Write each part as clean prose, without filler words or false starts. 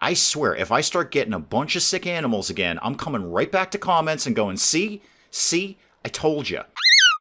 I swear, if I start getting a bunch of sick animals again, I'm coming right back to comments and going, see, I told you.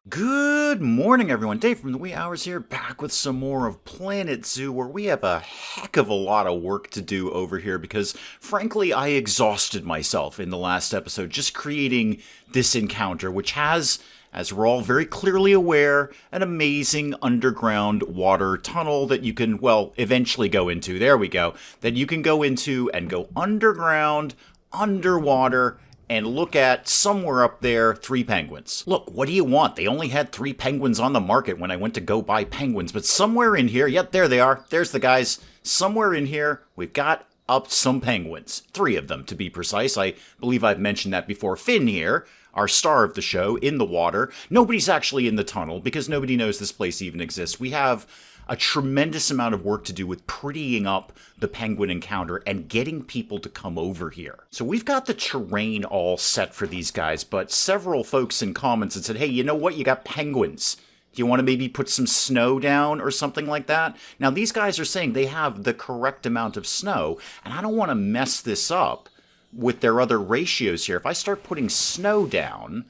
Good morning, everyone. Dave from the wee hours here, back with some more of Planet Zoo, where we have a heck of a lot of work to do over here because, frankly, I exhausted myself in the last episode just creating this encounter, which has, as we're all very clearly aware, an amazing underground water tunnel that you can, well, eventually go into. There we go. That you can go into and go underground, underwater, and look at, somewhere up there, 3 penguins. Look, what do you want? They only had 3 penguins on the market when I went to go buy penguins, but somewhere in here, yep, there they are. There's the guys. Somewhere in here, we've got up some penguins. 3 of them, to be precise. I believe I've mentioned that before. Finn here, our star of the show, in the water. Nobody's actually in the tunnel because nobody knows this place even exists. We have a tremendous amount of work to do with prettying up the penguin encounter and getting people to come over here. So we've got the terrain all set for these guys, but several folks in comments had said, hey, you know what? You got penguins. Do you want to maybe put some snow down or something like that? Now, these guys are saying they have the correct amount of snow, and I don't want to mess this up with their other ratios here. If I start putting snow down,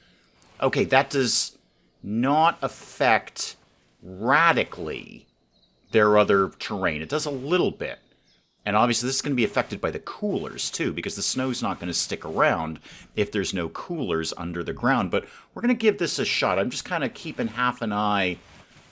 okay, that does not affect radically their other terrain. It does a little bit. And obviously this is going to be affected by the coolers too, because the snow's not going to stick around if there's no coolers under the ground. But we're going to give this a shot. I'm just kind of keeping half an eye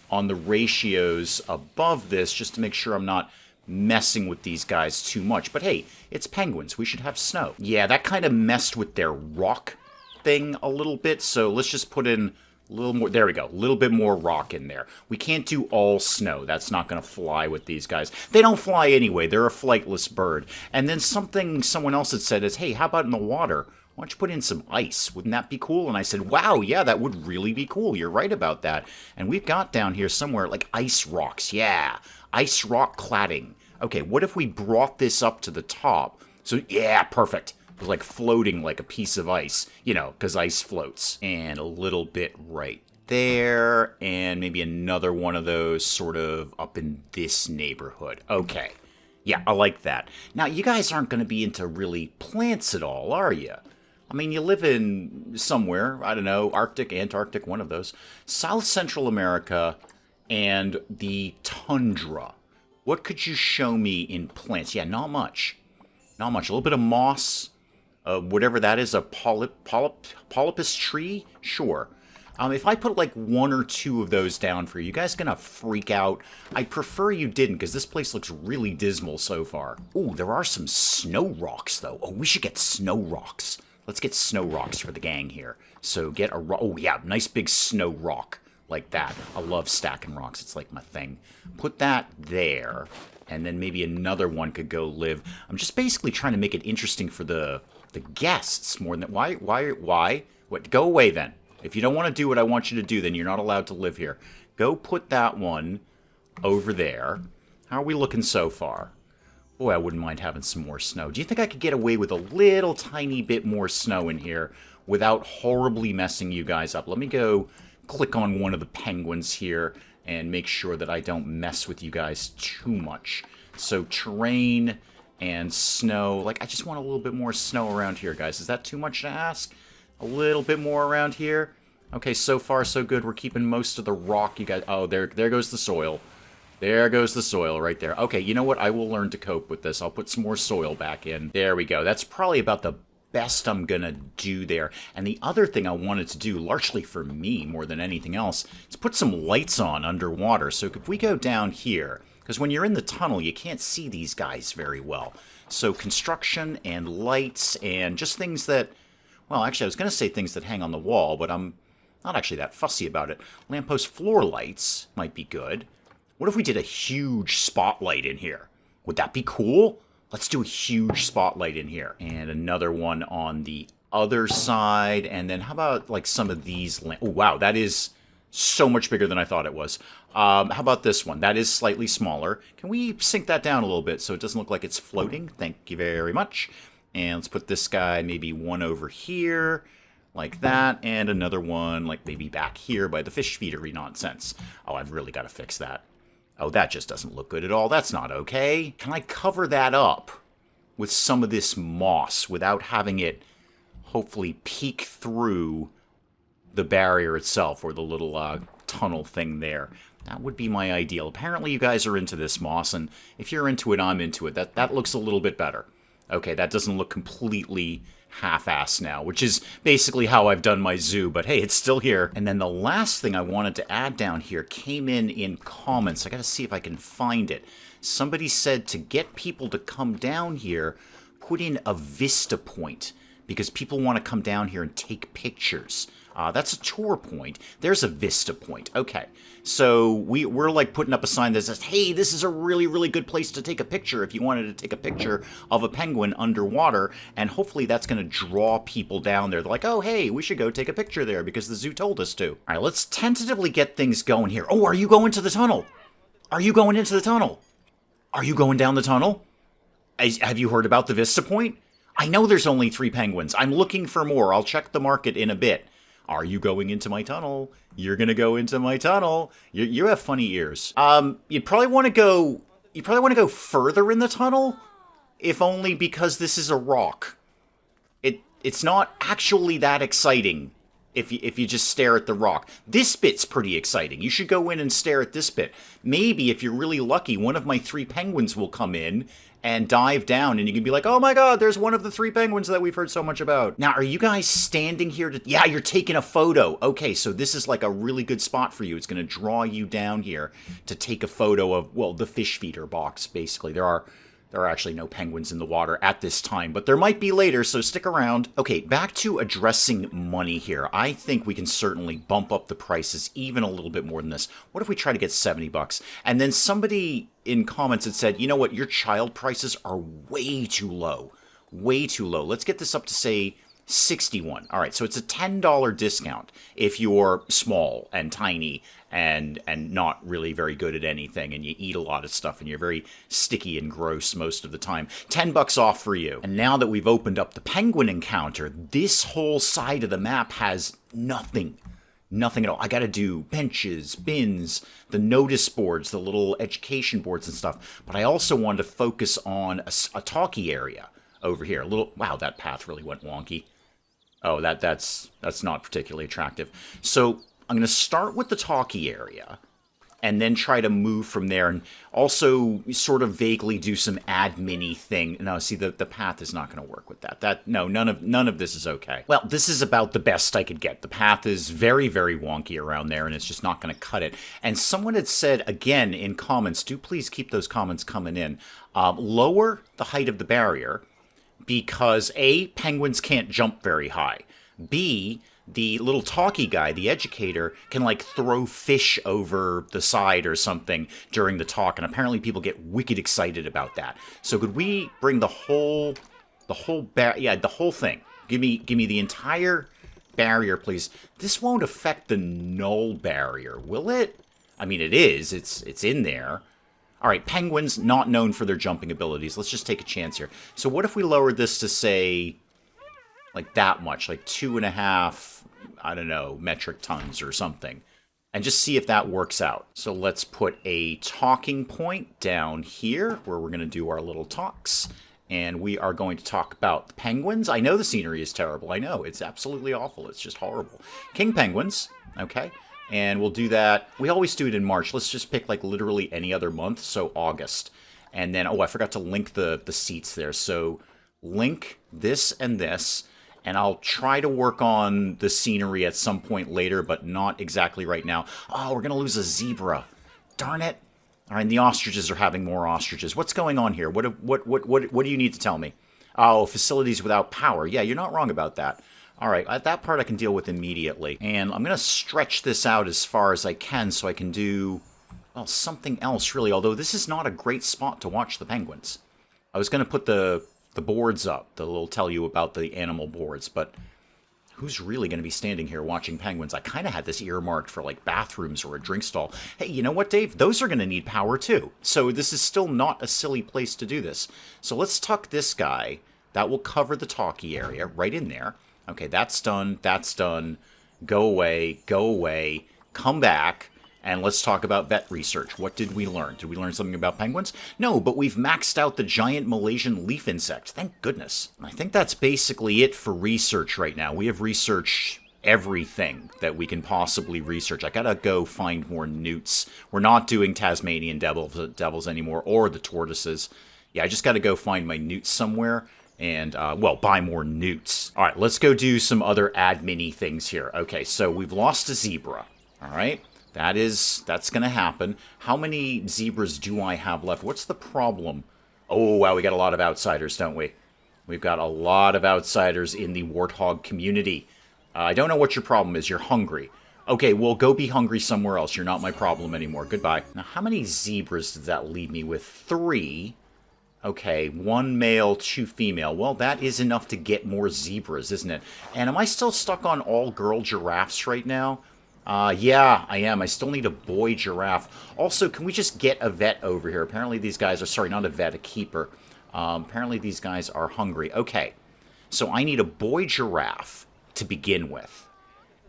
on the ratios above this just to make sure I'm not messing with these guys too much. But hey, it's penguins. We should have snow. Yeah, that kind of messed with their rock thing a little bit. So let's just put in a little more. There we go. A little bit more rock in there. We can't do all snow. That's not going to fly with these guys. They don't fly anyway. They're a flightless bird. And then someone else had said is, hey, how about in the water? Why don't you put in some ice? Wouldn't that be cool? And I said, wow, yeah, that would really be cool. You're right about that. And we've got down here somewhere like ice rocks. Yeah, ice rock cladding. Okay, what if we brought this up to the top? So, yeah, perfect. It was like floating like a piece of ice, you know, because ice floats. And a little bit right there, and maybe another one of those sort of up in this neighborhood. Okay. Yeah, I like that. Now, you guys aren't going to be into really plants at all, are you? I mean, you live in somewhere, I don't know, Arctic, Antarctic, one of those. South Central America and the tundra. What could you show me in plants? Yeah, not much. Not much. A little bit of moss. Whatever that is, a polypus tree? Sure. If I put like 1 or 2 of those down for you, you guys gonna freak out? I prefer you didn't, because this place looks really dismal so far. Ooh, there are some snow rocks, though. Oh, we should get snow rocks. Let's get snow rocks for the gang here. So get a rock. Oh, yeah, nice big snow rock like that. I love stacking rocks. It's like my thing. Put that there, and then maybe another one could go live. I'm just basically trying to make it interesting for the guests more than... Why? What? Go away, then. If you don't want to do what I want you to do, then you're not allowed to live here. Go put that one over there. How are we looking so far? Boy, I wouldn't mind having some more snow. Do you think I could get away with a little tiny bit more snow in here without horribly messing you guys up? Let me go click on one of the penguins here and make sure that I don't mess with you guys too much. So terrain and snow. Like, I just want a little bit more snow around here, guys. Is that too much to ask? A little bit more around here? Okay, so far so good. We're keeping most of the rock, you guys. Oh, there goes the soil. There goes the soil right there. Okay, you know what? I will learn to cope with this. I'll put some more soil back in. There we go. That's probably about the best I'm gonna do there. And the other thing I wanted to do, largely for me more than anything else, is put some lights on underwater. So if we go down here, because when you're in the tunnel, you can't see these guys very well. So construction and lights and just things that, well, actually I was gonna say things that hang on the wall, but I'm not actually that fussy about it. Lamppost floor lights might be good. What if we did a huge spotlight in here? Would that be cool? Let's do a huge spotlight in here. And another one on the other side. And then how about like some of these oh, wow, that is so much bigger than I thought it was. How about this one? That is slightly smaller. Can we sink that down a little bit so it doesn't look like it's floating? Thank you very much. And let's put this guy maybe one over here, like that, and another one like maybe back here by the fish feedery nonsense. Oh, I've really got to fix that. Oh, that just doesn't look good at all. That's not okay. Can I cover that up with some of this moss without having it hopefully peek through the barrier itself, or the little tunnel thing there. That would be my ideal. Apparently you guys are into this moss, and if you're into it, I'm into it. That looks a little bit better. Okay, that doesn't look completely half-assed now, which is basically how I've done my zoo, but hey, it's still here. And then the last thing I wanted to add down here came in comments. I gotta see if I can find it. Somebody said to get people to come down here, put in a vista point, because people want to come down here and take pictures. That's a tour point. There's a vista point. Okay. So we're like putting up a sign that says, hey, this is a really, really good place to take a picture if you wanted to take a picture of a penguin underwater. And hopefully that's going to draw people down there. They're like, oh, hey, we should go take a picture there because the zoo told us to. All right, let's tentatively get things going here. Oh, are you going to the tunnel? Are you going into the tunnel? Are you going down the tunnel? Have you heard about the vista point? I know there's only 3 penguins. I'm looking for more. I'll check the market in a bit. Are you going into my tunnel? You're gonna go into my tunnel. You have funny ears. You'd probably want to go. You probably want to go further in the tunnel, if only because this is a rock. It's not actually that exciting if you just stare at the rock. This bit's pretty exciting. You should go in and stare at this bit. Maybe if you're really lucky, one of my 3 penguins will come in and dive down, and you can be like, oh my god, there's one of the 3 penguins that we've heard so much about. Now, are you guys standing here to... Yeah, you're taking a photo. Okay, so this is like a really good spot for you. It's going to draw you down here to take a photo of, well, the fish feeder box, basically. There are actually no penguins in the water at this time, but there might be later, so stick around. Okay, back to addressing money here. I think we can certainly bump up the prices even a little bit more than this. What if we try to get 70 bucks? And then somebody in comments had said, you know what, your child prices are way too low. Way too low. Let's get this up to, say, 61. All right, so it's a $10 discount if you're small and tiny and not really very good at anything, and you eat a lot of stuff, and you're very sticky and gross most of the time. 10 bucks off for you. And now that we've opened up the penguin encounter, this whole side of the map has nothing. Nothing at all. I gotta do benches, bins, the notice boards, the little education boards and stuff. But I also wanted to focus on a talkie area over here. A little... Wow, that path really went wonky. Oh, that's not particularly attractive. So I'm going to start with the talkie area and then try to move from there, and also sort of vaguely do some admin-y thing. No, see, the path is not going to work with that. No, none of this is okay. Well, this is about the best I could get. The path is very, very wonky around there, and it's just not going to cut it. And someone had said, again, in comments, do please keep those comments coming in, lower the height of the barrier, because A, penguins can't jump very high. B, the little talkie guy, the educator, can like throw fish over the side or something during the talk, and apparently people get wicked excited about that. So could we bring the whole thing? Give me the entire barrier, please. This won't affect the null barrier, will it? I mean, it is. It's in there. All right, penguins, not known for their jumping abilities. Let's just take a chance here. So what if we lowered this to, say, like that much, like 2.5, I don't know, metric tons or something, and just see if that works out. So let's put a talking point down here where we're going to do our little talks, and we are going to talk about the penguins. I know the scenery is terrible. I know, it's absolutely awful. It's just horrible. King penguins, okay. And we'll do that. We always do it in March. Let's just pick like literally any other month. So August. And then, oh, I forgot to link the seats there. So link this and this. And I'll try to work on the scenery at some point later, but not exactly right now. Oh, we're going to lose a zebra. Darn it. All right, and the ostriches are having more ostriches. What's going on here? What do you need to tell me? Oh, facilities without power. Yeah, you're not wrong about that. All right, that part I can deal with immediately. And I'm going to stretch this out as far as I can so I can do, well, something else, really. Although this is not a great spot to watch the penguins. I was going to put the boards up. They'll tell you about the animal boards. But who's really going to be standing here watching penguins? I kind of had this earmarked for, like, bathrooms or a drink stall. Hey, you know what, Dave? Those are going to need power, too. So this is still not a silly place to do this. So let's tuck this guy. That will cover the talkie area right in there. Okay, that's done, that's done. Go away, come back, And let's talk about vet research. What did we learn? Did we learn something about penguins? No, but we've maxed out the giant Malaysian leaf insect. Thank goodness. I think that's basically it for research right now. We have researched everything that we can possibly research. I gotta go find more newts. We're not doing Tasmanian devils anymore, or the tortoises. Yeah, I just gotta go find my newts somewhere and, well, buy more newts. All right, let's go do some other admin-y things here. Okay, so we've lost a zebra, all right? That's gonna happen. How many zebras do I have left? What's the problem? Oh, wow, we got a lot of outsiders, don't we? We've got a lot of outsiders in the warthog community. I don't know what your problem is. You're hungry. Okay, well, go be hungry somewhere else. You're not my problem anymore. Goodbye. Now, how many zebras does that leave me with? 3. Okay, 1 male, 2 female. Well, that is enough to get more zebras, isn't it? And am I still stuck on all-girl giraffes right now? Yeah, I am. I still need a boy giraffe. Also, can we just get a vet over here? Apparently these guys are... Sorry, not a vet, a keeper. Apparently these guys are hungry. Okay, so I need a boy giraffe to begin with.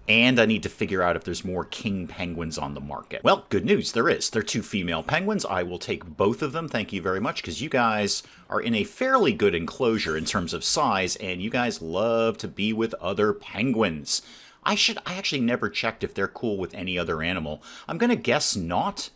And I need to figure out if there's more king penguins on the market. Well, good news, there is. They're 2 female penguins. I will take both of them. Thank you very much, because you guys are in a fairly good enclosure in terms of size, and you guys love to be with other penguins. I actually never checked if they're cool with any other animal. I'm going to guess not,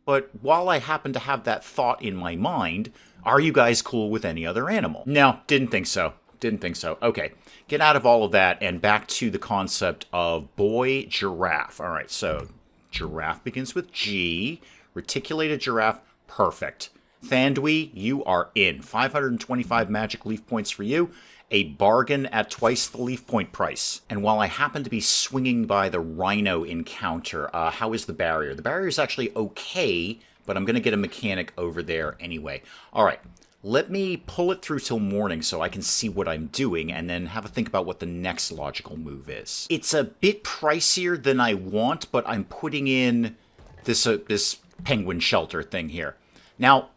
but while I happen to have that thought in my mind, are you guys cool with any other animal? No, didn't think so. Didn't think so. Okay, get out of all of that and back to the concept of boy giraffe. All right, so giraffe begins with G. Reticulated giraffe, perfect. Thandwi, you are in. 525 magic leaf points for you. A bargain at twice the leaf point price. And while I happen to be swinging by the rhino encounter, how is the barrier? The barrier is actually okay, but I'm going to get a mechanic over there anyway. All right. Let me pull it through till morning so I can see what I'm doing and then have a think about what the next logical move is. It's a bit pricier than I want, but I'm putting in this penguin shelter thing here. Now,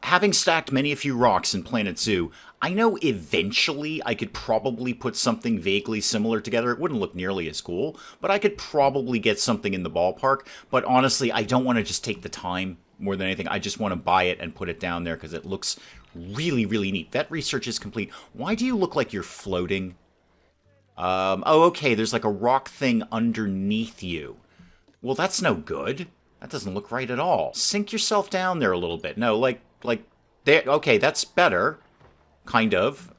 having stacked many a few rocks in Planet Zoo, I know eventually I could probably put something vaguely similar together. It wouldn't look nearly as cool, but I could probably get something in the ballpark. But honestly, I don't want to just take the time more than anything. I just want to buy it and put it down there because it looks really, really neat. That research is complete. Why do you look like you're floating? Oh, okay, there's like a rock thing underneath you. Well, that's no good. That doesn't look right at all. Sink yourself down there a little bit. No, like there. Okay, that's better. Kind of.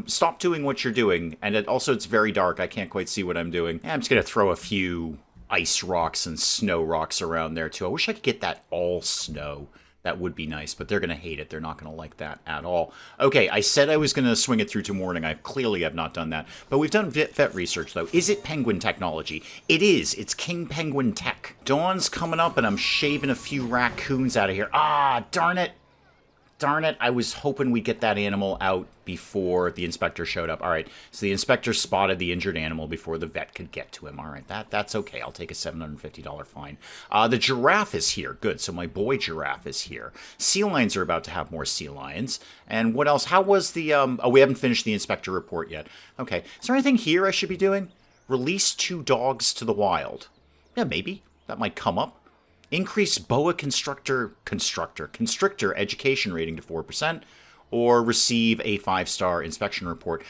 Stop doing what you're doing. And also, it's very dark. I can't quite see what I'm doing. I'm just going to throw a few ice rocks and snow rocks around there, too. I wish I could get that all snow. That would be nice, but they're going to hate it. They're not going to like that at all. Okay, I said I was going to swing it through to morning. I clearly have not done that. But we've done vet research, though. Is it penguin technology? It is. It's King Penguin Tech. Dawn's coming up, and I'm shaving a few raccoons out of here. Ah, darn it. Darn it, I was hoping we'd get that animal out before the inspector showed up. All right, so the inspector spotted the injured animal before the vet could get to him. All right, that's okay. I'll take a $750 fine. The giraffe is here. Good, so my boy giraffe is here. Sea lions are about to have more sea lions. And what else? How was the... Oh, we haven't finished the inspector report yet. Okay, is there anything here I should be doing? Release 2 dogs to the wild. Yeah, maybe. That might come up. Increase boa constrictor education rating to 4%, or receive a 5-star inspection report.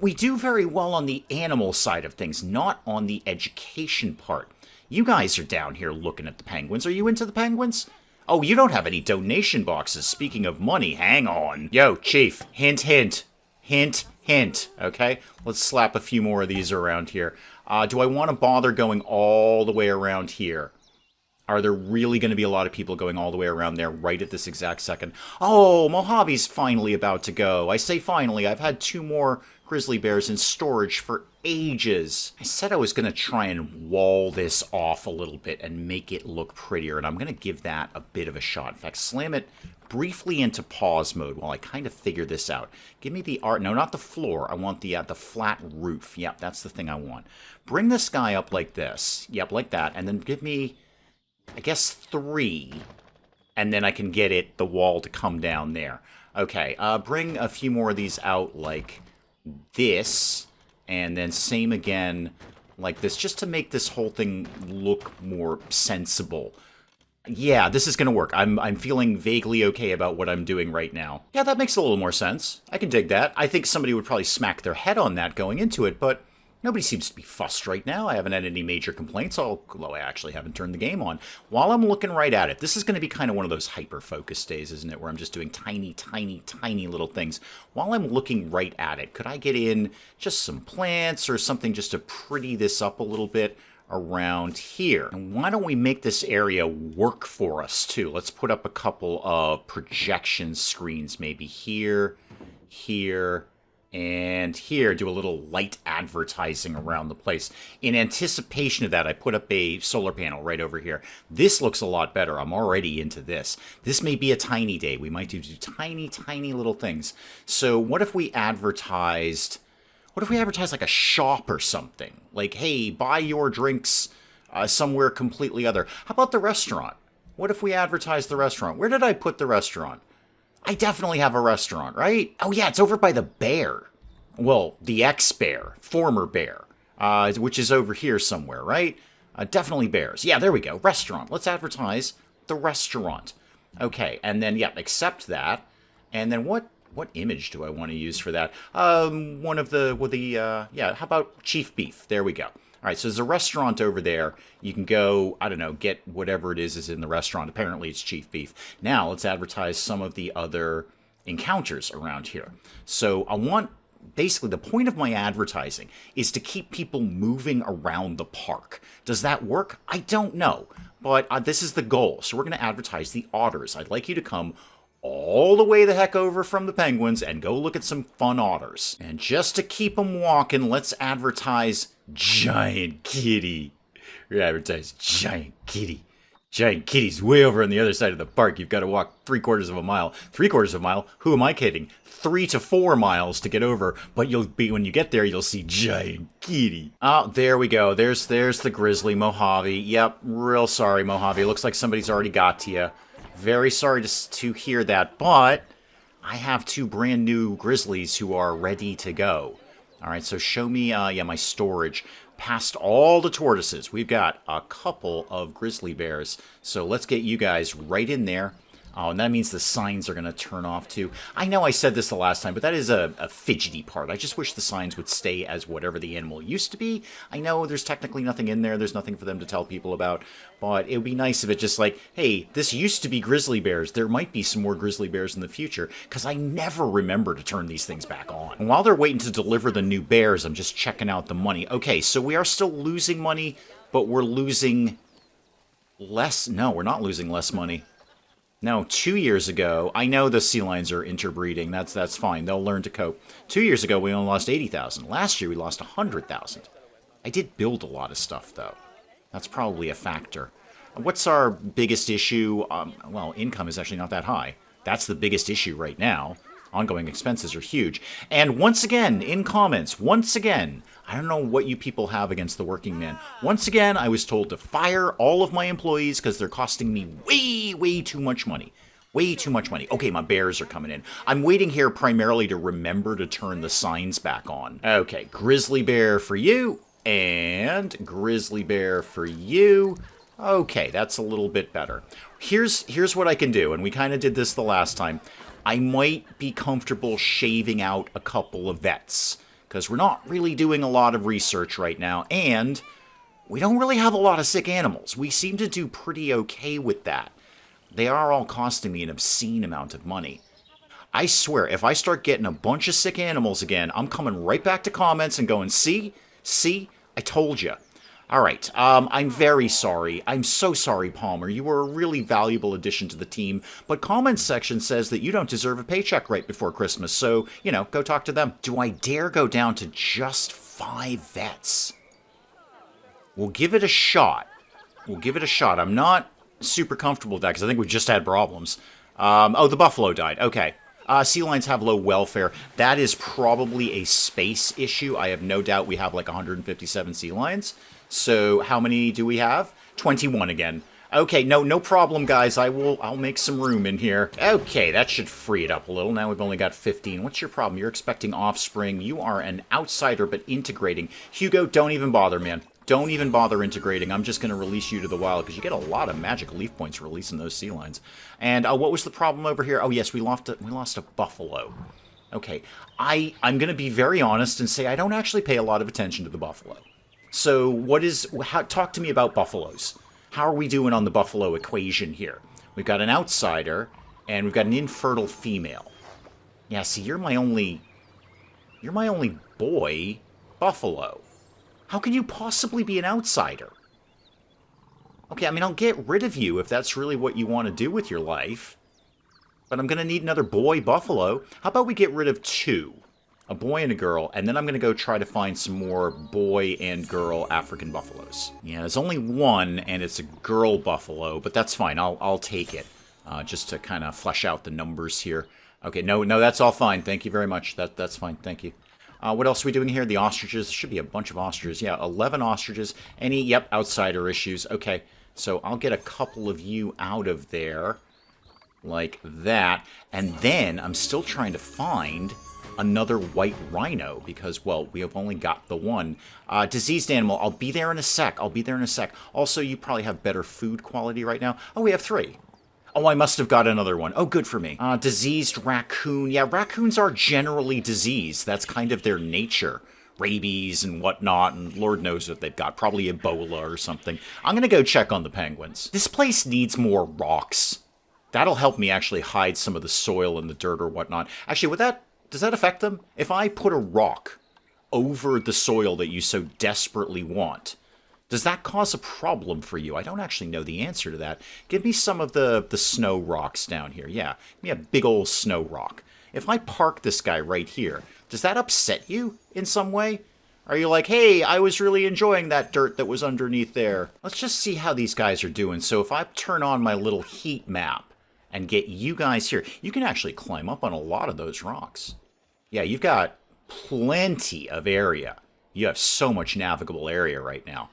We do very well on the animal side of things, not on the education part. You guys are down here looking at the penguins. Are you into the penguins? Oh, you don't have any donation boxes. Speaking of money, hang on. Yo, Chief, hint, hint. Hint, hint, okay? Let's slap a few more of these around here. Do I want to bother going all the way around here? Are there really going to be a lot of people going all the way around there right at this exact second? Oh, Mojave's finally about to go. I say finally. I've had 2 more grizzly bears in storage for ages. I said I was going to try and wall this off a little bit and make it look prettier, and I'm going to give that a bit of a shot. In fact, slam it briefly into pause mode while I kind of figure this out. Give me the art. No, not the floor. I want the flat roof. Yep, that's the thing I want. Bring this guy up like this. Yep, like that. And then give me... I guess 3, and then I can get the wall to come down there. Okay, bring a few more of these out like this, and then same again like this, just to make this whole thing look more sensible. Yeah, this is going to work. I'm feeling vaguely okay about what I'm doing right now. Yeah, that makes a little more sense. I can dig that. I think somebody would probably smack their head on that going into it, but nobody seems to be fussed right now. I haven't had any major complaints, although I actually haven't turned the game on. While I'm looking right at it, this is going to be kind of one of those hyper-focus days, isn't it, where I'm just doing tiny, tiny, tiny little things. While I'm looking right at it, could I get in just some plants or something just to pretty this up a little bit around here? And why don't we make this area work for us, too? Let's put up a couple of projection screens, maybe here, here, and here. Do a little light advertising around the place. In anticipation of that, I put up a solar panel right over here. This looks a lot better. I'm already into this. This may be a tiny day. We might do tiny, tiny little things. So what if we advertised... What if we advertise like a shop or something? Like, hey, buy your drinks somewhere completely other. How about the restaurant? What if we advertise the restaurant? Where did I put the restaurant? I definitely have a restaurant, right? Oh, yeah, it's over by the bear. Well, the ex-bear, former bear, which is over here somewhere, right? Definitely bears. Yeah, there we go. Restaurant. Let's advertise the restaurant. Okay, and then, yeah, accept that. And then what image do I want to use for that? One of yeah, how about Chief Beef? There we go. All right, so there's a restaurant over there. You can go, I don't know, get whatever it is in the restaurant. Apparently it's Chief Beef. Now let's advertise some of the other encounters around here. So I want, basically the point of my advertising is to keep people moving around the park. Does that work? I don't know, but this is the goal. So we're going to advertise the otters. I'd like you to come all the way the heck over from the penguins and go look at some fun otters. And just to keep them walking, let's advertise Giant Kitty. We're going to advertise Giant Kitty. Giant Kitty's way over on the other side of the park. You've got to walk 3/4 of a mile. 3/4 of a mile? Who am I kidding? 3 to 4 miles to get over. But you'll be, when you get there, you'll see Giant Kitty. Oh, there we go. There's the grizzly Mojave. Yep, real sorry, Mojave. Looks like somebody's already got to you. Very sorry to hear that, but I have 2 brand new grizzlies who are ready to go. All right, so show me, yeah, my storage. Past all the tortoises, we've got a couple of grizzly bears. So let's get you guys right in there. Oh, and that means the signs are going to turn off too. I know I said this the last time, but that is a fidgety part. I just wish the signs would stay as whatever the animal used to be. I know there's technically nothing in there. There's nothing for them to tell people about. But it would be nice if it just like, hey, this used to be grizzly bears. There might be some more grizzly bears in the future, because I never remember to turn these things back on. And while they're waiting to deliver the new bears, I'm just checking out the money. Okay, so we are still losing money, but we're losing less. No, we're not losing less money. No, 2 years ago, I know the sea lions are interbreeding. That's fine. They'll learn to cope. 2 years ago, we only lost 80,000. Last year, we lost 100,000. I did build a lot of stuff, though. That's probably a factor. What's our biggest issue? Well, income is actually not that high. That's the biggest issue right now. Ongoing expenses are huge. And once again, in comments, once again, I don't know what you people have against the working man. Once again, I was told to fire all of my employees because they're costing me way too much money. Way too much money. Okay, my bears are coming in. I'm waiting here primarily to remember to turn the signs back on. Okay, grizzly bear for you, and grizzly bear for you. Okay, that's a little bit better. Here's what I can do, and we kind of did this the last time. I might be comfortable shaving out a couple of vets, because we're not really doing a lot of research right now, and we don't really have a lot of sick animals. We seem to do pretty okay with that. They are all costing me an obscene amount of money. I swear, if I start getting a bunch of sick animals again, I'm coming right back to comments and going, see, I told you. All right, I'm very sorry. I'm so sorry, Palmer. You were a really valuable addition to the team, but comments section says that you don't deserve a paycheck right before Christmas, so, you know, go talk to them. Do I dare go down to just 5 vets? We'll give it a shot. We'll give it a shot. I'm not super comfortable with that because I think we just had problems. Oh, the buffalo died. Okay. Sea lions have low welfare. That is probably a space issue. I have no doubt we have like 157 sea lions. So how many do we have? 21 again. Okay, no problem, guys. I'll make some room in here. Okay, that should free it up a little. Now we've only got 15. What's your problem? You're expecting offspring. You are an outsider, but integrating. Hugo, don't even bother, man. Don't even bother integrating. I'm just going to release you to the wild, because you get a lot of magic leaf points releasing those sea lions. And what was the problem over here? Oh, yes, we lost a buffalo. Okay, I'm going to be very honest and say I don't actually pay a lot of attention to the buffalo. So talk to me about buffaloes. How are we doing on the buffalo equation here? We've got an outsider, and we've got an infertile female. Yeah, see, you're my only boy buffalo. How can you possibly be an outsider? Okay, I mean, I'll get rid of you if that's really what you want to do with your life. But I'm going to need another boy buffalo. How about we get rid of 2? A boy and a girl, and then I'm going to go try to find some more boy and girl African buffaloes. Yeah, there's only 1, and it's a girl buffalo, but that's fine. I'll take it, just to kind of flesh out the numbers here. Okay, no, that's all fine. Thank you very much. That's fine. Thank you. What else are we doing here? The ostriches. There should be a bunch of ostriches. Yeah, 11 ostriches. Yep, outsider issues. Okay, so I'll get a couple of you out of there, like that, and then I'm still trying to find another white rhino, because, well, we have only got the 1. Diseased animal, I'll be there in a sec. Also, you probably have better food quality right now. Oh, we have 3. Oh, I must have got another one. Oh, good for me. Diseased raccoon. Yeah, raccoons are generally diseased. That's kind of their nature. Rabies and whatnot, and Lord knows what they've got. Probably Ebola or something. I'm gonna go check on the penguins. This place needs more rocks. That'll help me actually hide some of the soil and the dirt or whatnot. Actually, does that affect them? If I put a rock over the soil that you so desperately want, does that cause a problem for you? I don't actually know the answer to that. Give me some of the snow rocks down here. Yeah, give me a big old snow rock. If I park this guy right here, does that upset you in some way? Are you like, hey, I was really enjoying that dirt that was underneath there? Let's just see how these guys are doing. So if I turn on my little heat map and get you guys here, you can actually climb up on a lot of those rocks. Yeah, you've got plenty of area. You have so much navigable area right now.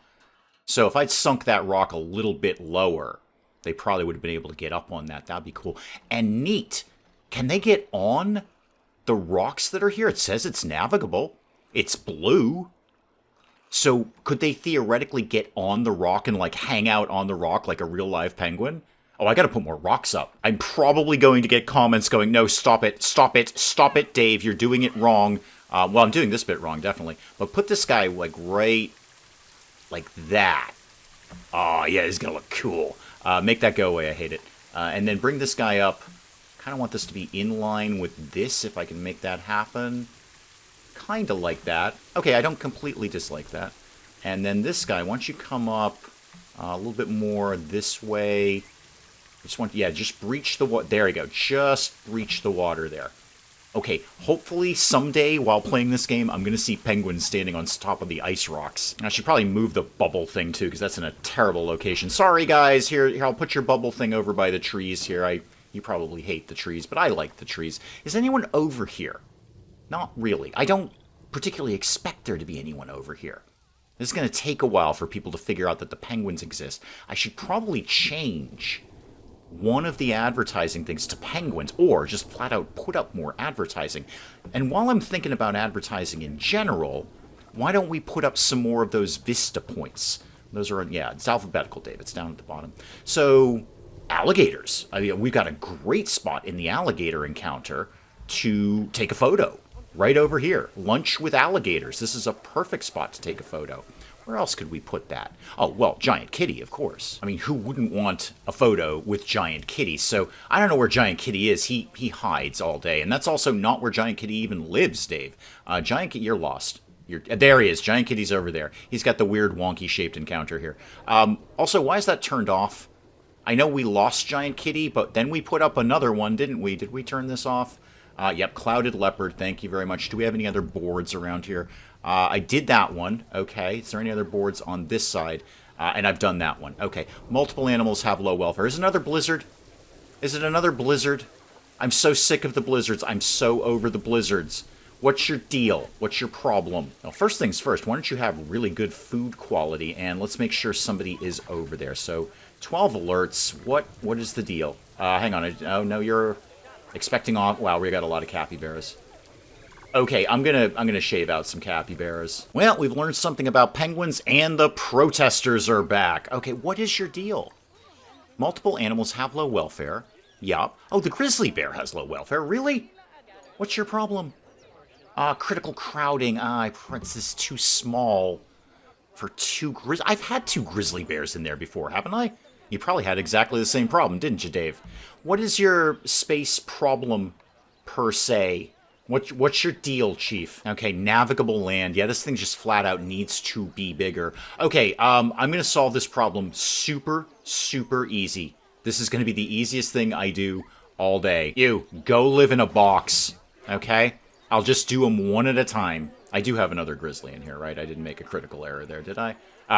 So if I'd sunk that rock a little bit lower, they probably would have been able to get up on that. That'd be cool. And neat. Can they get on the rocks that are here? It says it's navigable. It's blue. So could they theoretically get on the rock and like hang out on the rock like a real live penguin? Oh, I gotta put more rocks up. I'm probably going to get comments going, no, stop it, Dave, you're doing it wrong. Well, I'm doing this bit wrong, definitely. But put this guy, like, right like that. Oh, yeah, he's gonna look cool. Make that go away, I hate it. And then bring this guy up. Kind of want this to be in line with this, if I can make that happen. Kind of like that. Okay, I don't completely dislike that. And then this guy, once you come up a little bit more this way... just breach the water. There you go. Just breach the water there. Okay, hopefully someday while playing this game, I'm going to see penguins standing on top of the ice rocks. I should probably move the bubble thing too, because that's in a terrible location. Sorry, guys. Here, I'll put your bubble thing over by the trees here. You probably hate the trees, but I like the trees. Is anyone over here? Not really. I don't particularly expect there to be anyone over here. This is going to take a while for people to figure out that the penguins exist. I should probably change one of the advertising things to penguins, or just flat out put up more advertising. And while I'm thinking about advertising in general, why don't we put up some more of those Vista points? Those are, yeah, it's alphabetical, Dave. It's down at the bottom. So, alligators. I mean, we've got a great spot in the alligator encounter to take a photo. Right over here. Lunch with alligators. This is a perfect spot to take a photo. Where else could we put that? Oh, well, Giant Kitty, of course. I mean, who wouldn't want a photo with Giant Kitty? So, I don't know where Giant Kitty is. He hides all day. And that's also not where Giant Kitty even lives, Dave. Giant Kitty, you're lost. There he is. Giant Kitty's over there. He's got the weird wonky-shaped encounter here. Also, why is that turned off? I know we lost Giant Kitty, but then we put up another one, didn't we? Did we turn this off? Yep, Clouded Leopard, thank you very much. Do we have any other boards around here? I did that one. Okay, is there any other boards on this side? And I've done that one. Okay, multiple animals have low welfare. Is it another blizzard? Is it another blizzard? I'm so sick of the blizzards. I'm so over the blizzards. What's your deal? What's your problem? Well, first things first, why don't you have really good food quality, and let's make sure somebody is over there. So, 12 alerts. What is the deal? Hang on. Oh, no, you're expecting off. Wow, we got a lot of capybaras. Okay, I'm gonna shave out some capybaras. Well, we've learned something about penguins, and the protesters are back. Okay, what is your deal? Multiple animals have low welfare. Yup. Oh, the grizzly bear has low welfare. Really? What's your problem? Critical crowding. This is too small for I've had 2 grizzly bears in there before, haven't I? You probably had exactly the same problem, didn't you, Dave? What is your space problem, per se? What's your deal, Chief? Okay, navigable land. Yeah, this thing just flat out needs to be bigger. Okay, I'm going to solve this problem super, super easy. This is going to be the easiest thing I do all day. You, go live in a box, okay? I'll just do them one at a time. I do have another grizzly in here, right? I didn't make a critical error there, did I?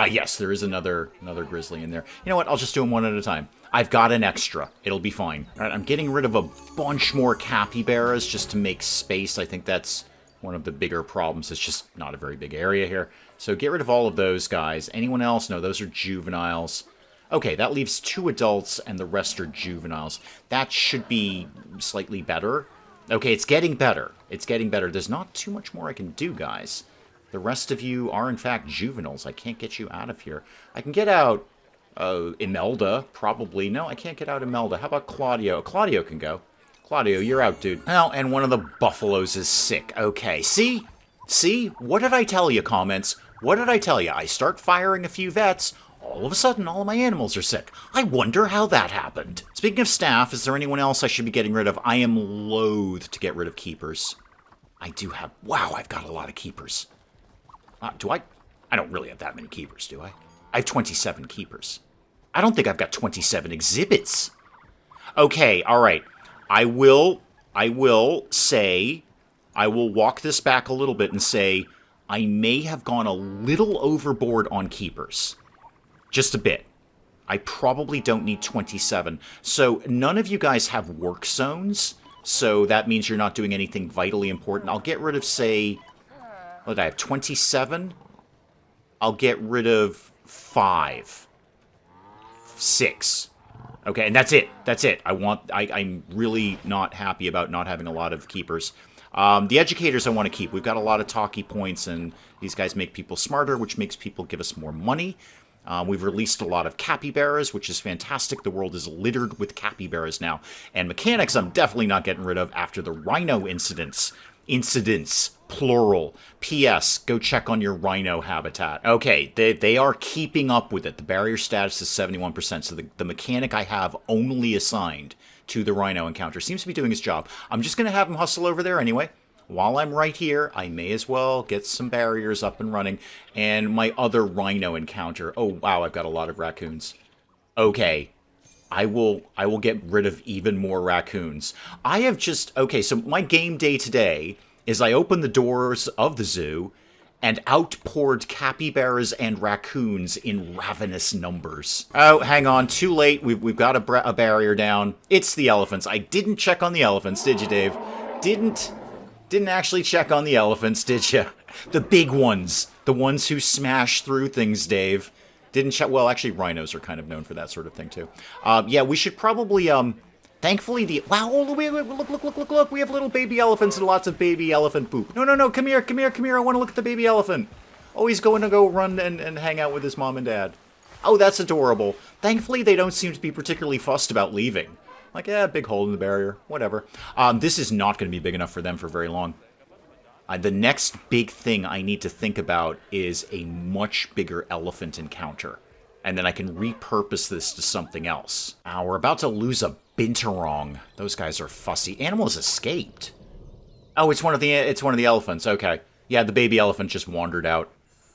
Yes, there is another grizzly in there. You know what? I'll just do them one at a time. I've got an extra. It'll be fine. All right, I'm getting rid of a bunch more capybaras just to make space. I think that's one of the bigger problems. It's just not a very big area here. So get rid of all of those guys. Anyone else? No, those are juveniles. Okay, that leaves 2 adults and the rest are juveniles. That should be slightly better. Okay, it's getting better. It's getting better. There's not too much more I can do, guys. The rest of you are, in fact, juveniles. I can't get you out of here. I can get out Imelda, probably. No, I can't get out Imelda. How about Claudio? Claudio can go. Claudio, you're out, dude. Oh, and one of the buffaloes is sick. Okay, see? See? What did I tell you, comments? What did I tell you? I start firing a few vets. All of a sudden, all of my animals are sick. I wonder how that happened. Speaking of staff, is there anyone else I should be getting rid of? I am loath to get rid of keepers. I do have... Wow, I've got a lot of keepers. Do I? I don't really have that many keepers, do I? I have 27 keepers. I don't think I've got 27 exhibits. Okay, all right. I will say... I will walk this back a little bit and say I may have gone a little overboard on keepers. Just a bit. I probably don't need 27. So none of you guys have work zones, so that means you're not doing anything vitally important. I'll get rid of, say, what did I have, 27? I'll get rid of 5. 6. Okay, and that's it. That's it. I'm really not happy about not having a lot of keepers. The educators I want to keep. We've got a lot of talkie points, and these guys make people smarter, which makes people give us more money. We've released a lot of capybaras, which is fantastic. The world is littered with capybaras now. And mechanics I'm definitely not getting rid of after the rhino incidents. Incidents, plural. P.S. Go check on your rhino habitat. Okay, they are keeping up with it. The barrier status is 71%, so the mechanic I have only assigned to the rhino encounter seems to be doing his job. I'm just going to have him hustle over there anyway. While I'm right here, I may as well get some barriers up and running. And my other rhino encounter. Oh, wow, I've got a lot of raccoons. Okay, I will get rid of even more raccoons. I have just... Okay, so my game day today is I opened the doors of the zoo and outpoured capybaras and raccoons in ravenous numbers. Oh, hang on, too late. We've got a barrier down. It's the elephants. I didn't check on the elephants, did you, Dave? Didn't actually check on the elephants, did you? The big ones. The ones who smash through things, Dave. Didn't check... Well, actually, rhinos are kind of known for that sort of thing, too. Yeah, we should probably, Thankfully, the... Wow, oh, look. We have little baby elephants and lots of baby elephant poop. No. Come here. I want to look at the baby elephant. Oh, he's going to go run and hang out with his mom and dad. Oh, that's adorable. Thankfully, they don't seem to be particularly fussed about leaving. Like, big hole in the barrier. Whatever. This is not going to be big enough for them for very long. The next big thing I need to think about is a much bigger elephant encounter. And then I can repurpose this to something else. We're about to lose a binturong. Those guys are fussy. Animals escaped. Oh, it's one of the elephants. Okay. Yeah, the baby elephant just wandered out.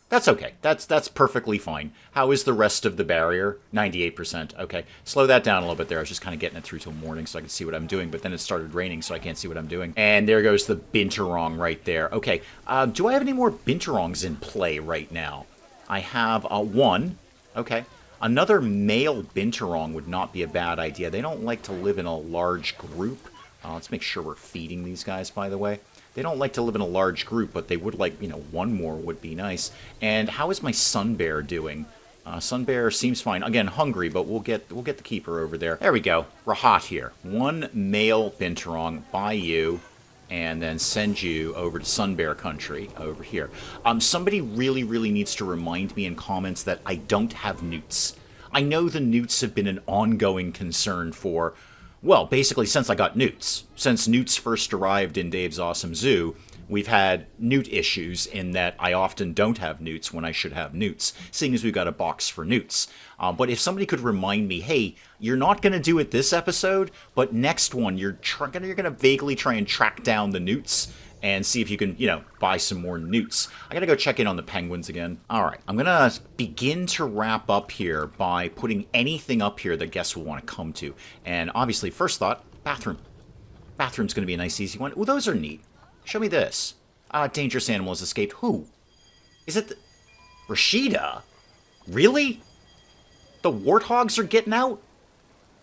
That's okay. That's perfectly fine. How is the rest of the barrier? 98%. Okay. Slow that down a little bit there. I was just kind of getting it through till morning so I could see what I'm doing, but then it started raining, so I can't see what I'm doing. And there goes the binturong right there. Okay. Do I have any more binturongs in play right now? I have one. Okay. Another male binturong would not be a bad idea. They don't like to live in a large group. Let's make sure we're feeding these guys, by the way. They don't like to live in a large group, but they would like, one more would be nice. And how is my sun bear doing? Sun Bear seems fine. Again, hungry, but we'll get the keeper over there. There we go. We're hot here. One male binturong by you, and then send you over to Sun Bear country over here. Somebody really, really needs to remind me in comments that I don't have newts. I know the newts have been an ongoing concern for, well, basically since I got newts. Since newts first arrived in Dave's Awesome Zoo, we've had newt issues in that I often don't have newts when I should have newts, seeing as we've got a box for newts. But if somebody could remind me, hey, you're not going to do it this episode, but next one you're going to vaguely try and track down the newts and see if you can, buy some more newts. I got to go check in on the penguins again. All right, I'm going to begin to wrap up here by putting anything up here that guests will want to come to. And obviously, first thought, bathroom. Bathroom's going to be a nice, easy one. Oh, those are neat. Show me this. Dangerous animal has escaped. Who? Is it Rashida? Really? The warthogs are getting out?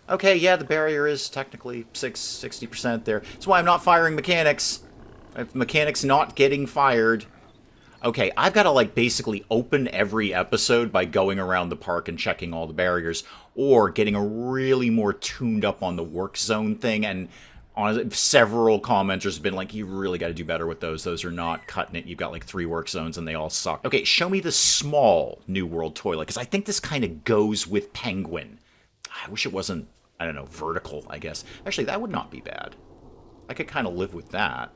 Okay, yeah, the barrier is technically 60% there. That's why I'm not firing mechanics. Mechanics not getting fired. Okay, I've got to, basically open every episode by going around the park and checking all the barriers, or getting a really more tuned up on the work zone thing, and several commenters have been like, you really got to do better with those. Those are not cutting it. You've got 3 work zones and they all suck. Okay, show me the small New World toilet, because I think this kind of goes with penguin. I wish it wasn't, I don't know, vertical, I guess. Actually, that would not be bad. I could kind of live with that.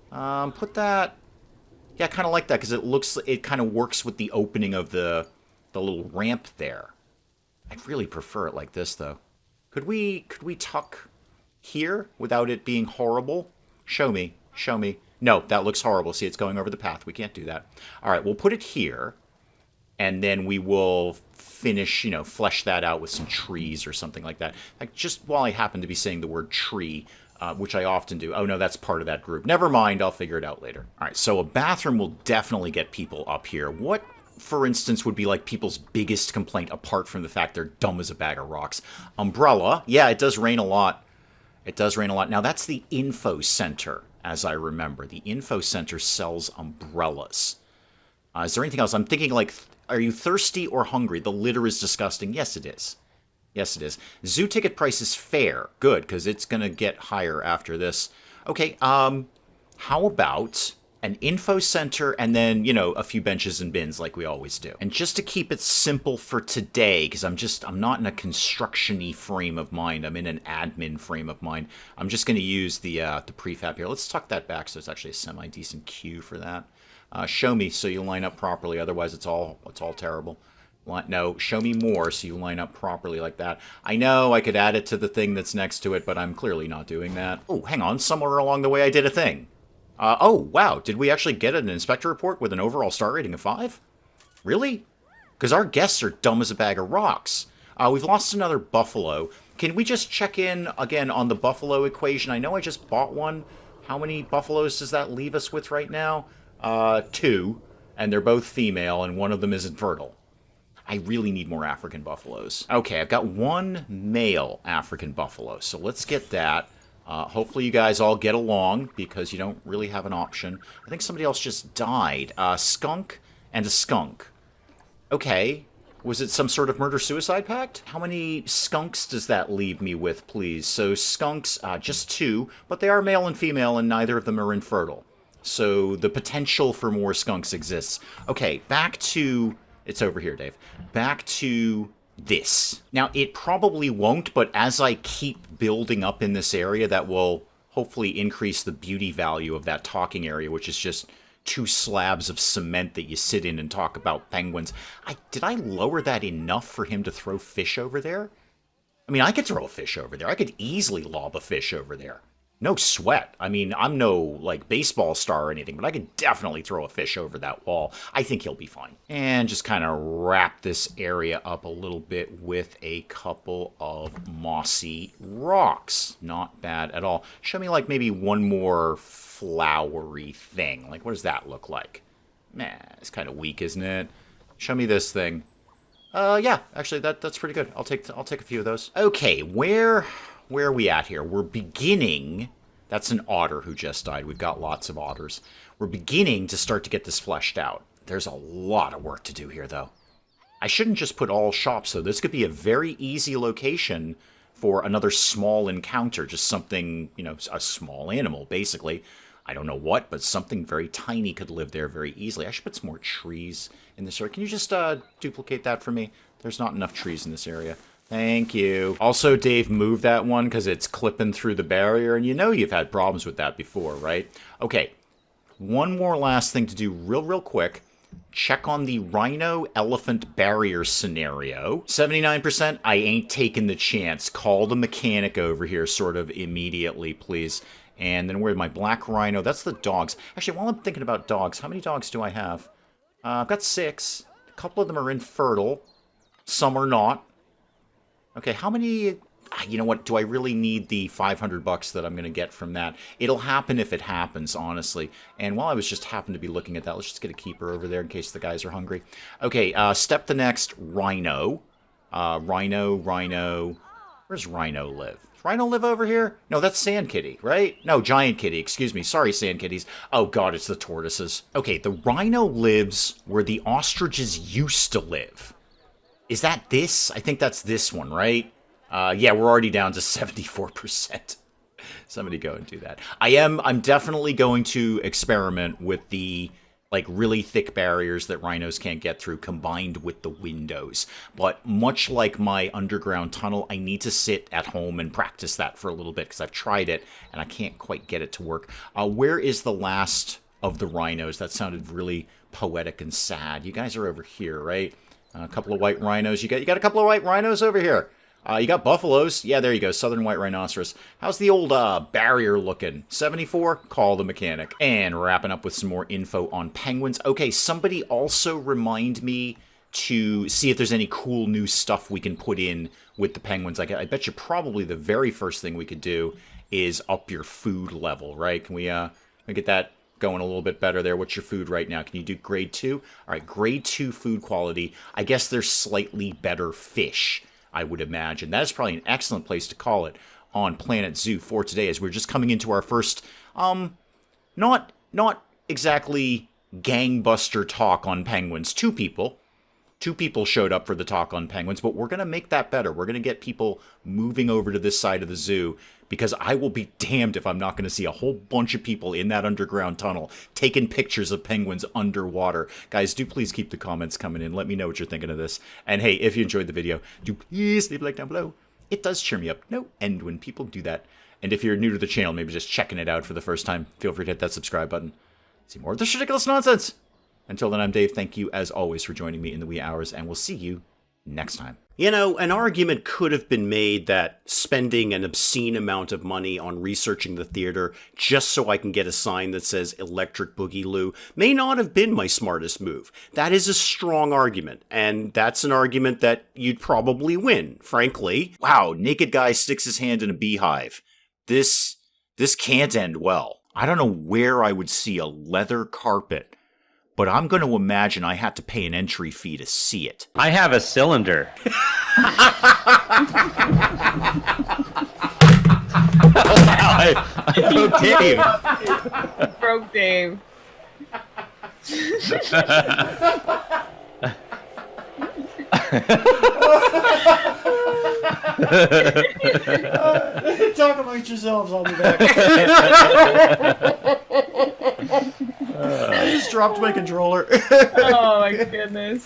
Put that, yeah, I kind of like that, because it kind of works with the opening of the little ramp there. I'd really prefer it like this, though. Could we tuck here without it being horrible? Show me. No, that looks horrible. See, it's going over the path. We can't do that. All right, we'll put it here, and then we will finish, flesh that out with some trees or something like that. Just while I happen to be saying the word tree, which I often do. Oh, no, that's part of that group. Never mind, I'll figure it out later. All right, so a bathroom will definitely get people up here. What, for instance, would be people's biggest complaint, apart from the fact they're dumb as a bag of rocks? Umbrella. Yeah, it does rain a lot. It does rain a lot. Now, that's the info center, as I remember. The info center sells umbrellas. Is there anything else? I'm thinking, are you thirsty or hungry? The litter is disgusting. Yes, it is. Yes, it is. Zoo ticket price is fair. Good, because it's going to get higher after this. Okay, how about an info center and then, a few benches and bins like we always do. And just to keep it simple for today, because I'm not in a construction-y frame of mind. I'm in an admin frame of mind. I'm just going to use the prefab here. Let's tuck that back so it's actually a semi-decent queue for that. Show me so you line up properly. Otherwise, it's all terrible. No, show me more so you line up properly like that. I know I could add it to the thing that's next to it, but I'm clearly not doing that. Oh, hang on. Somewhere along the way I did a thing. Oh, wow. Did we actually get an inspector report with an overall star rating of 5? Really? Because our guests are dumb as a bag of rocks. We've lost another buffalo. Can we just check in again on the buffalo equation? I know I just bought one. How many buffaloes does that leave us with right now? 2. And they're both female, and one of them isn't fertile. I really need more African buffaloes. Okay, I've got 1 male African buffalo, so let's get that. Hopefully you guys all get along, because you don't really have an option. I think somebody else just died. Skunk and a skunk. Okay. Was it some sort of murder-suicide pact? How many skunks does that leave me with, please? So skunks, just 2, but they are male and female, and neither of them are infertile. So the potential for more skunks exists. Okay, back to... It's over here, Dave. Back to... this. Now, it probably won't, but as I keep building up in this area, that will hopefully increase the beauty value of that talking area, which is just 2 slabs of cement that you sit in and talk about penguins. Did I lower that enough for him to throw fish over there? I mean, I could throw a fish over there. I could easily lob a fish over there. No sweat. I mean, I'm no, baseball star or anything, but I could definitely throw a fish over that wall. I think he'll be fine. And just kind of wrap this area up a little bit with a couple of mossy rocks. Not bad at all. Show me, maybe one more flowery thing. What does that look like? It's kind of weak, isn't it? Show me this thing. Yeah, actually, that's pretty good. I'll take a few of those. Okay, where are we at here? We're beginning... That's an otter who just died. We've got lots of otters. We're beginning to start to get this fleshed out. There's a lot of work to do here, though. I shouldn't just put all shops, though. This could be a very easy location for another small encounter. Just something, a small animal, basically. I don't know what, but something very tiny could live there very easily. I should put some more trees in this area. Can you just duplicate that for me? There's not enough trees in this area. Thank you. Also, Dave, move that one because it's clipping through the barrier, and you've had problems with that before, right? Okay, one more last thing to do real quick. Check on the rhino-elephant barrier scenario. 79%, I ain't taking the chance. Call the mechanic over here sort of immediately, please. And then where's my black rhino? That's the dogs. Actually, while I'm thinking about dogs, how many dogs do I have? I've got 6. A couple of them are infertile. Some are not. Okay, how many... You know what? Do I really need the $500 that I'm going to get from that? It'll happen if it happens, honestly. And while I was just happened to be looking at that, let's just get a keeper over there in case the guys are hungry. Okay, step the next, rhino. Rhino. Where's Rhino live? Does Rhino live over here? No, that's Sand Kitty, right? No, Giant Kitty, excuse me. Sorry, Sand Kitties. Oh, God, it's the tortoises. Okay, the rhino lives where the ostriches used to live. Is that this? I think that's this one, right? Yeah, we're already down to 74%. Somebody go and do that. I'm definitely going to experiment with the, really thick barriers that rhinos can't get through combined with the windows. But much like my underground tunnel, I need to sit at home and practice that for a little bit because I've tried it and I can't quite get it to work. Where is the last of the rhinos? That sounded really poetic and sad. You guys are over here, right? A couple of white rhinos. You got a couple of white rhinos over here. You got buffaloes. Yeah, there you go. Southern white rhinoceros. How's the old barrier looking? 74? Call the mechanic. And wrapping up with some more info on penguins. Okay, somebody also remind me to see if there's any cool new stuff we can put in with the penguins. I bet you probably the very first thing we could do is up your food level, right? Can we get that going a little bit better there? What's your food right now? Can you do grade 2? All right, grade 2 food quality. I guess there's slightly better fish, I would imagine. That is probably an excellent place to call it on Planet Zoo for today, as we're just coming into our first, not exactly gangbuster talk on penguins. Two people showed up for the talk on penguins, but we're going to make that better. We're going to get people moving over to this side of the zoo, because I will be damned if I'm not going to see a whole bunch of people in that underground tunnel taking pictures of penguins underwater. Guys, do please keep the comments coming in. Let me know what you're thinking of this. And hey, if you enjoyed the video, do please leave a like down below. It does cheer me up. No end when people do that. And if you're new to the channel, maybe just checking it out for the first time, feel free to hit that subscribe button. See more of this ridiculous nonsense. Until then, I'm Dave. Thank you, as always, for joining me in the wee hours, and we'll see you next time. You know, an argument could have been made that spending an obscene amount of money on researching the theater just so I can get a sign that says Electric Boogaloo may not have been my smartest move. That is a strong argument, and that's an argument that you'd probably win, frankly. Wow, naked guy sticks his hand in a beehive. This can't end well. I don't know where I would see a leather carpet, but I'm going to imagine I had to pay an entry fee to see it. I have a cylinder. I broke Dave. Broke Dave. Talk amongst yourselves, I'll be back. I just dropped my controller. Oh my goodness.